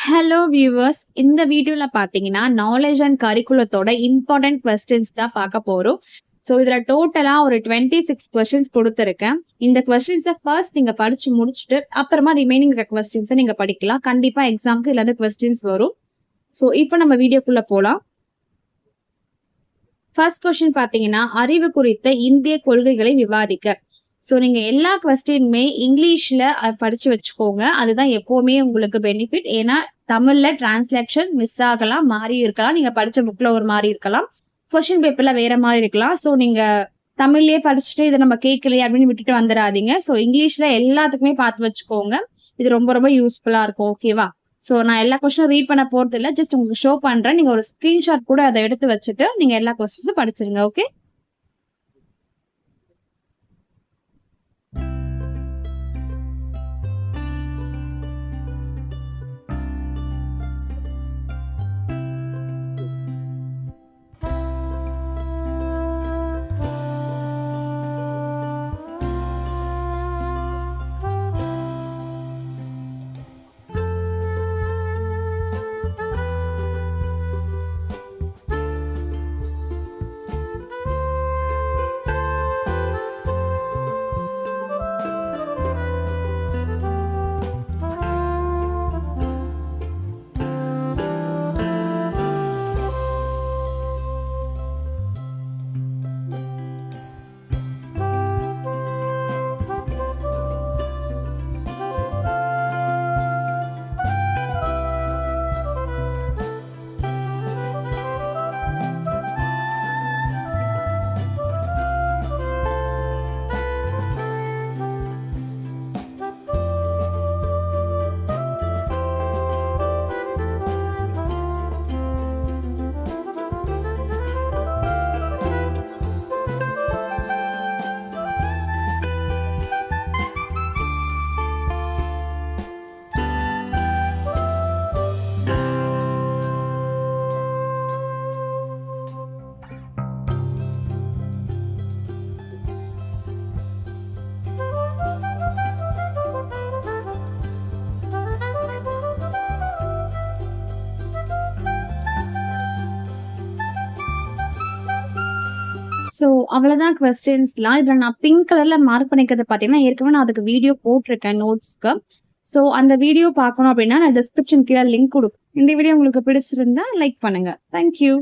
Hello viewers, இந்த வீடியோல பாத்தீங்கன்னா நாலேஜ் அண்ட் கரிக்குலத்தோட இம்பார்ட்டன்ட் கொஸ்டின்ஸ் தான் பார்க்க போறோம். ஸோ இதுல டோட்டலா ஒரு 26 கொஸ்டின்ஸ் கொடுத்துருக்கேன். இந்த கொஸ்டின்ஸை ஃபர்ஸ்ட் நீங்க படிச்சு முடிச்சுட்டு அப்புறமா ரிமைனிங் கொஸ்டின்ஸை நீங்க படிக்கலாம். கண்டிப்பா எக்ஸாம்க்கு இதுல இருந்து கொஸ்டின்ஸ் வரும். ஸோ இப்போ நம்ம வீடியோக்குள்ள போலாம். ஃபர்ஸ்ட் கொஸ்டின் பாத்தீங்கன்னா அறிவு குறித்த இந்திய கொள்கைகளை விவாதிக்க. ஸோ நீங்க எல்லா கொஸ்டினுமே இங்கிலீஷ்ல படிச்சு வச்சுக்கோங்க. அதுதான் எப்பவுமே உங்களுக்கு பெனிஃபிட். ஏன்னா தமிழ்ல டிரான்ஸ்லேஷன் மிஸ் ஆகலாம், மாறி இருக்கலாம். நீங்க படிச்ச புக்ல ஒரு மாதிரி இருக்கலாம், கொஸ்டின் பேப்பர்ல வேற மாதிரி இருக்கலாம். ஸோ நீங்க தமிழ்லயே படிச்சுட்டு இதை நம்ம கேட்கலையே அப்படின்னு விட்டுட்டு வந்துடாதீங்க. ஸோ இங்கிலீஷ்ல எல்லாத்துக்குமே பார்த்து வச்சுக்கோங்க. இது ரொம்ப ரொம்ப யூஸ்ஃபுல்லா இருக்கும். ஓகேவா? ஸோ நான் எல்லா கொஸ்டினும் ரீட் பண்ண போறது இல்லை, ஜஸ்ட் உங்களுக்கு ஷோ பண்றேன். நீங்க ஒரு ஸ்கிரீன்ஷாட் கூட அதை எடுத்து வச்சுட்டு நீங்க எல்லா கொஸ்டின்ஸும் படிச்சிருங்க. ஓகே? ஸோ அவ்வளோதான் கொஸ்டின்ஸ்லாம். இதில் நான் பிங்க் கலரில் மார்க் பண்ணிக்கிறது பார்த்தீங்கன்னா ஏற்கனவே நான் அதுக்கு வீடியோ போட்டிருக்கேன் நோட்ஸ்க்கு. ஸோ அந்த வீடியோ பார்க்கணும் அப்படின்னா நான் டிஸ்கிரிப்ஷன் கீழே லிங்க் கொடுக்கும். இந்த வீடியோ உங்களுக்கு பிடிச்சிருந்தா லைக் பண்ணுங்க. தேங்க்யூ.